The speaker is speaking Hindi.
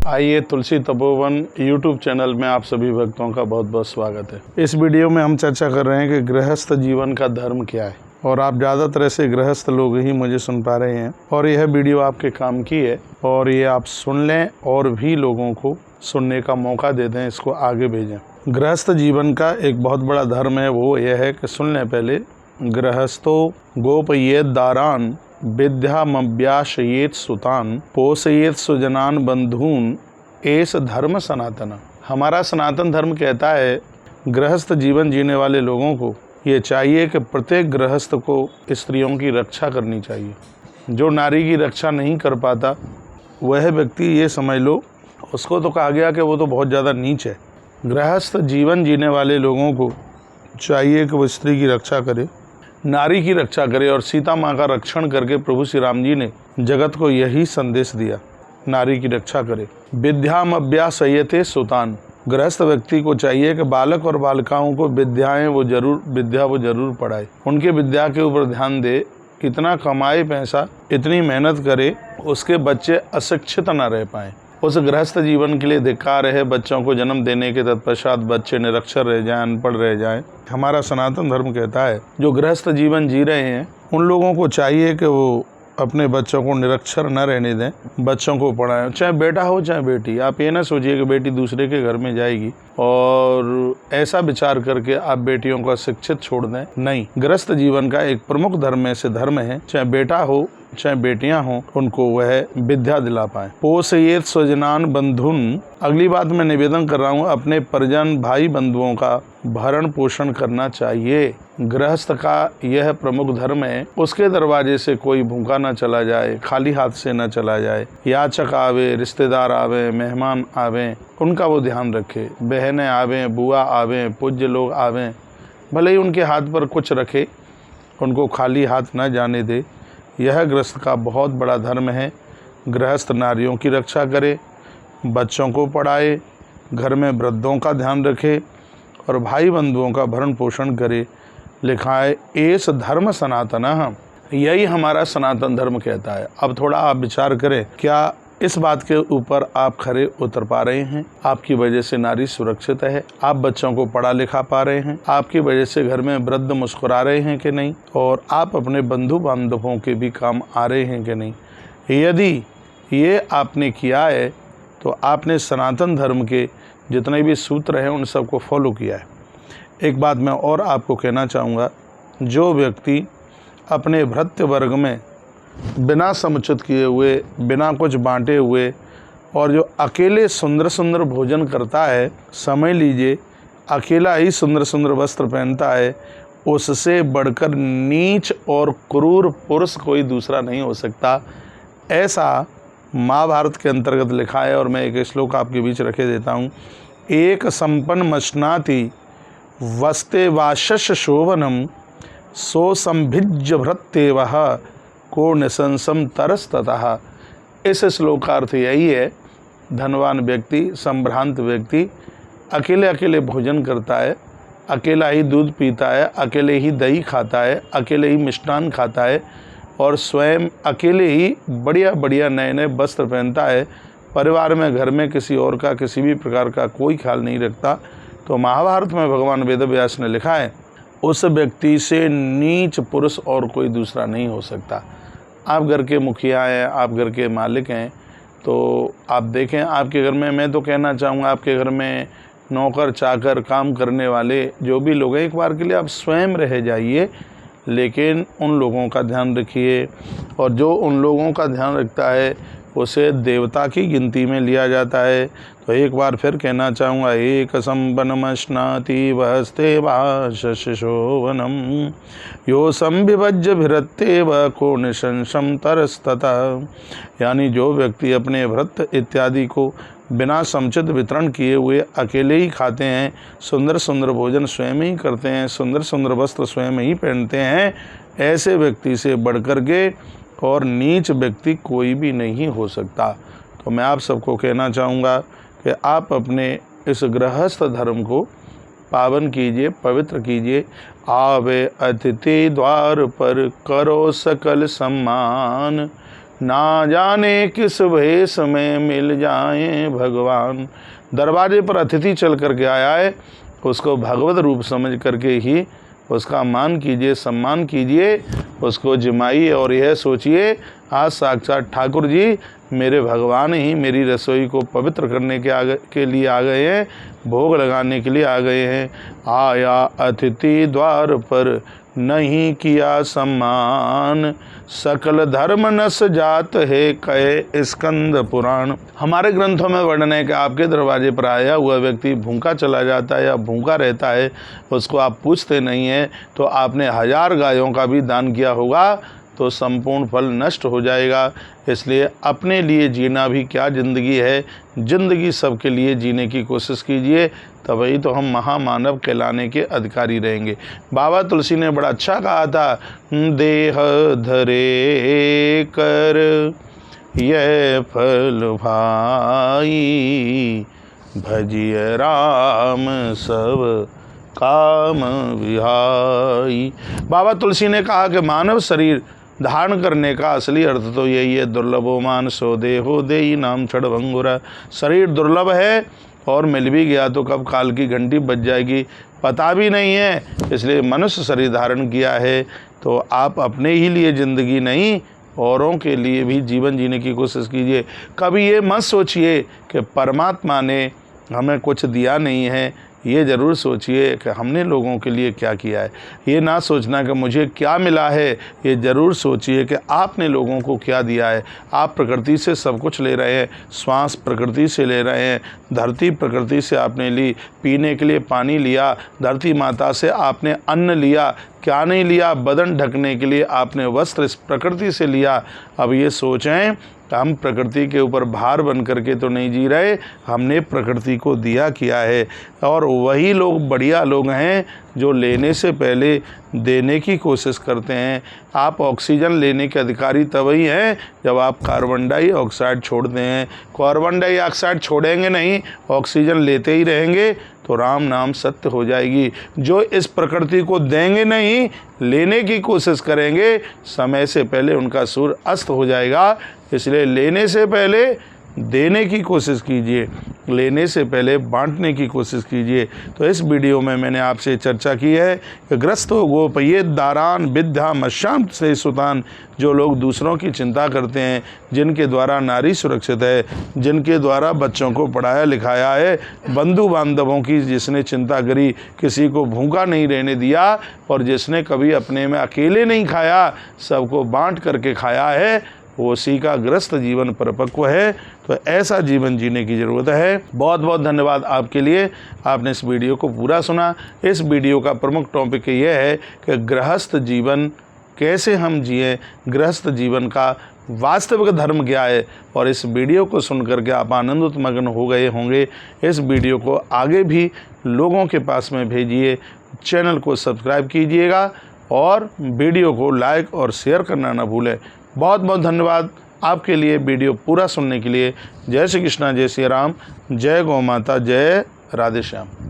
आइए तुलसी तपोवन YouTube चैनल में आप सभी भक्तों का बहुत बहुत स्वागत है। इस वीडियो में हम चर्चा कर रहे हैं कि गृहस्थ जीवन का धर्म क्या है। और आप ज़्यादातर ऐसे गृहस्थ लोग ही मुझे सुन पा रहे हैं और यह वीडियो आपके काम की है और ये आप सुन लें और भी लोगों को सुनने का मौका दे दें, इसको आगे भेजें। गृहस्थ जीवन का एक बहुत बड़ा धर्म है, वो यह है कि सुन लें पहले। गृहस्थो गोपयेत दारान विद्यामभ्यासयेत सुतान पोषयेत सुजनान बंधून एस धर्म सनातन। हमारा सनातन धर्म कहता है गृहस्थ जीवन जीने वाले लोगों को ये चाहिए कि प्रत्येक गृहस्थ को स्त्रियों की रक्षा करनी चाहिए। जो नारी की रक्षा नहीं कर पाता वह व्यक्ति, ये समझ लो, उसको तो कहा गया कि वो तो बहुत ज़्यादा नीच है। गृहस्थ जीवन जीने वाले लोगों को चाहिए कि वो स्त्री की रक्षा करे, नारी की रक्षा करे। और सीता माँ का रक्षण करके प्रभु श्री राम जी ने जगत को यही संदेश दिया, नारी की रक्षा करे। विद्यामभ्यासयते सुतान। गृहस्थ व्यक्ति को चाहिए कि बालक और बालिकाओं को विद्या वो जरूर पढ़ाए, उनके विद्या के ऊपर ध्यान दे। कितना कमाए पैसा, इतनी मेहनत करे, उसके बच्चे अशिक्षित न रह पाए। उस गृहस्थ जीवन के लिए धिक्कार है। बच्चों को जन्म देने के तत्पश्चात बच्चे निरक्षर रह जाएं, अनपढ़ रह जाएं। हमारा सनातन धर्म कहता है जो गृहस्थ जीवन जी रहे हैं उन लोगों को चाहिए कि वो अपने बच्चों को निरक्षर न रहने दें, बच्चों को पढ़ाएं। चाहे बेटा हो चाहे बेटी। आप ये ना सोचिए कि बेटी दूसरे के घर में जाएगी और ऐसा विचार करके आप बेटियों को शिक्षित छोड़ दें। नहीं, गृहस्थ जीवन का एक प्रमुख धर्म में से धर्म है, चाहे बेटा हो चाहे बेटियां हों, उनको वह विद्या दिला पाए। पोषयेत स्वजनान बंधुन। अगली बात मैं निवेदन कर रहा हूँ, अपने परिजन भाई बंधुओं का भरण पोषण करना चाहिए। गृहस्थ का यह प्रमुख धर्म है। उसके दरवाजे से कोई भूखा न चला जाए, खाली हाथ से न चला जाए। याचक आवे, रिश्तेदार आवे, मेहमान आवे, उनका वो ध्यान रखे। बहनें आवे, बुआ आवे, पूज्य लोग आवे, भले ही उनके हाथ पर कुछ रखे, उनको खाली हाथ न जाने दे। यह गृहस्थ का बहुत बड़ा धर्म है। गृहस्थ नारियों की रक्षा करे, बच्चों को पढ़ाए, घर में वृद्धों का ध्यान रखे और भाई बंधुओं का भरण पोषण करे। लिखा है एस धर्म सनातन। यही हमारा सनातन धर्म कहता है। अब थोड़ा आप विचार करें, क्या इस बात के ऊपर आप खरे उतर पा रहे हैं? आपकी वजह से नारी सुरक्षित है, आप बच्चों को पढ़ा लिखा पा रहे हैं, आपकी वजह से घर में वृद्ध मुस्कुरा रहे हैं कि नहीं, और आप अपने बंधु बांधवों के भी काम आ रहे हैं कि नहीं। यदि ये आपने किया है तो आपने सनातन धर्म के जितने भी सूत्र हैं उन सबको फॉलो किया है। एक बात मैं और आपको कहना चाहूँगा, जो व्यक्ति अपने भृत्य वर्ग में बिना समुचित किए हुए, बिना कुछ बांटे हुए और जो अकेले सुंदर सुंदर भोजन करता है, समझ लीजिए अकेला ही सुंदर सुंदर वस्त्र पहनता है, उससे बढ़कर नीच और क्रूर पुरुष कोई दूसरा नहीं हो सकता। ऐसा महाभारत के अंतर्गत लिखा है। और मैं एक श्लोक आपके बीच रखे देता हूँ। एक संपन्न मशनाति वस्ते वाशश शोभनम सो संभिज्य भृत्येव को निशंसम तरस्ततः। इस श्लोक का अर्थ यही है, धनवान व्यक्ति, संभ्रांत व्यक्ति अकेले अकेले भोजन करता है, अकेला ही दूध पीता है, अकेले ही दही खाता है, अकेले ही मिष्ठान खाता है और स्वयं अकेले ही बढ़िया बढ़िया नए नए वस्त्र पहनता है, परिवार में, घर में किसी और का किसी भी प्रकार का कोई ख्याल नहीं रखता। तो महाभारत में भगवान वेदव्यास ने लिखा है, उस व्यक्ति से नीच पुरुष और कोई दूसरा नहीं हो सकता। आप घर के मुखिया हैं, आप घर के मालिक हैं, तो आप देखें आपके घर में, मैं तो कहना चाहूँगा आपके घर में नौकर चाकर काम करने वाले जो भी लोग हैं, एक बार के लिए आप स्वयं रह जाइए, लेकिन उन लोगों का ध्यान रखिए। और जो उन लोगों का ध्यान रखता है उसे देवता की गिनती में लिया जाता है। तो एक बार फिर कहना चाहूँगा, एक संपन्नमश्नाति वहस्ते वाशोवनम यो संविभज्य भिरत्येव को निशंसम तरस्ततः। यानी जो व्यक्ति अपने भृत्य इत्यादि को बिना समुचित वितरण किए हुए अकेले ही खाते हैं, सुंदर सुंदर भोजन स्वयं ही करते हैं, सुंदर सुंदर वस्त्र स्वयं ही पहनते हैं, ऐसे व्यक्ति से बढ़कर के और नीच व्यक्ति कोई भी नहीं हो सकता। तो मैं आप सबको कहना चाहूँगा कि आप अपने इस गृहस्थ धर्म को पावन कीजिए, पवित्र कीजिए। आवे अतिथि द्वार पर करो सकल सम्मान, ना जाने किस भेष में मिल जाएं भगवान। दरवाजे पर अतिथि चल करके आया है, उसको भगवत रूप समझ करके ही उसका मान कीजिए, सम्मान कीजिए, उसको जिमाइए और यह सोचिए आज साक्षात ठाकुर जी मेरे भगवान ही मेरी रसोई को पवित्र करने के लिए आ गए हैं, भोग लगाने के लिए आ गए हैं। आया अतिथि द्वार पर नहीं किया सम्मान, सकल धर्म नस जात है कहे स्कंद पुराण। हमारे ग्रंथों में वर्णन है कि आपके दरवाजे पर आया हुआ व्यक्ति भूखा चला जाता है या भूखा रहता है, उसको आप पूछते नहीं हैं, तो आपने 1000 गायों का भी दान किया होगा तो संपूर्ण फल नष्ट हो जाएगा। इसलिए अपने लिए जीना भी क्या ज़िंदगी है, ज़िंदगी सबके लिए जीने की कोशिश कीजिए, तभी तो हम महामानव कहलाने के अधिकारी रहेंगे। बाबा तुलसी ने बड़ा अच्छा कहा था, देह धरे कर यह फल भाई, भजिय राम सब काम विहाई। बाबा तुलसी ने कहा कि मानव शरीर धारण करने का असली अर्थ तो यही है, दुर्लभो मान सो देहो देई नाम छड़ भंगुरा। शरीर दुर्लभ है और मिल भी गया तो कब काल की घंटी बज जाएगी पता भी नहीं है। इसलिए मनुष्य शरीर धारण किया है तो आप अपने ही लिए ज़िंदगी नहीं, औरों के लिए भी जीवन जीने की कोशिश कीजिए। कभी ये मत सोचिए कि परमात्मा ने हमें कुछ दिया नहीं है, ये ज़रूर सोचिए कि हमने लोगों के लिए क्या किया है। ये ना सोचना कि मुझे क्या मिला है, ये ज़रूर सोचिए कि आपने लोगों को क्या दिया है। आप प्रकृति से सब कुछ ले रहे हैं, श्वास प्रकृति से ले रहे हैं, धरती प्रकृति से आपने ली, पीने के लिए पानी लिया, धरती माता से आपने अन्न लिया, क्या नहीं लिया, बदन ढकने के लिए आपने वस्त्र इस प्रकृति से लिया। अब ये सोचें हम प्रकृति के ऊपर भार बन करके तो नहीं जी रहे, हमने प्रकृति को दिया किया है। और वही लोग बढ़िया लोग हैं जो लेने से पहले देने की कोशिश करते हैं। आप ऑक्सीजन लेने के अधिकारी तभी हैं जब आप कार्बन डाइऑक्साइड छोड़ते हैं। कार्बन डाइऑक्साइड छोड़ेंगे नहीं, ऑक्सीजन लेते ही रहेंगे तो राम नाम सत्य हो जाएगी। जो इस प्रकृति को देंगे नहीं, लेने की कोशिश करेंगे, समय से पहले उनका सूर्य अस्त हो जाएगा। इसलिए लेने से पहले देने की कोशिश कीजिए, लेने से पहले बांटने की कोशिश कीजिए। तो इस वीडियो में मैंने आपसे चर्चा की है कि ग्रस्तो गोपये दारान विद्या मशांत से सुतान, जो लोग दूसरों की चिंता करते हैं, जिनके द्वारा नारी सुरक्षित है, जिनके द्वारा बच्चों को पढ़ाया लिखाया है, बंधु बांधवों की जिसने चिंता करी, किसी को भूखा नहीं रहने दिया और जिसने कभी अपने में अकेले नहीं खाया, सबको बांट करके खाया है, वो उसी का ग्रस्त जीवन परिपक्व है। तो ऐसा जीवन जीने की ज़रूरत है। बहुत बहुत धन्यवाद आपके लिए, आपने इस वीडियो को पूरा सुना। इस वीडियो का प्रमुख टॉपिक यह है कि गृहस्थ जीवन कैसे हम जिए, गृहस्थ जीवन का वास्तविक धर्म क्या है। और इस वीडियो को सुन करके आप आनंदित मग्न हो गए होंगे। इस वीडियो को आगे भी लोगों के पास में भेजिए, चैनल को सब्सक्राइब कीजिएगा और वीडियो को लाइक और शेयर करना ना भूलें। बहुत बहुत धन्यवाद आपके लिए वीडियो पूरा सुनने के लिए। जय श्री कृष्णा, जय श्री राम, जय गौ माता, जय राधे श्याम।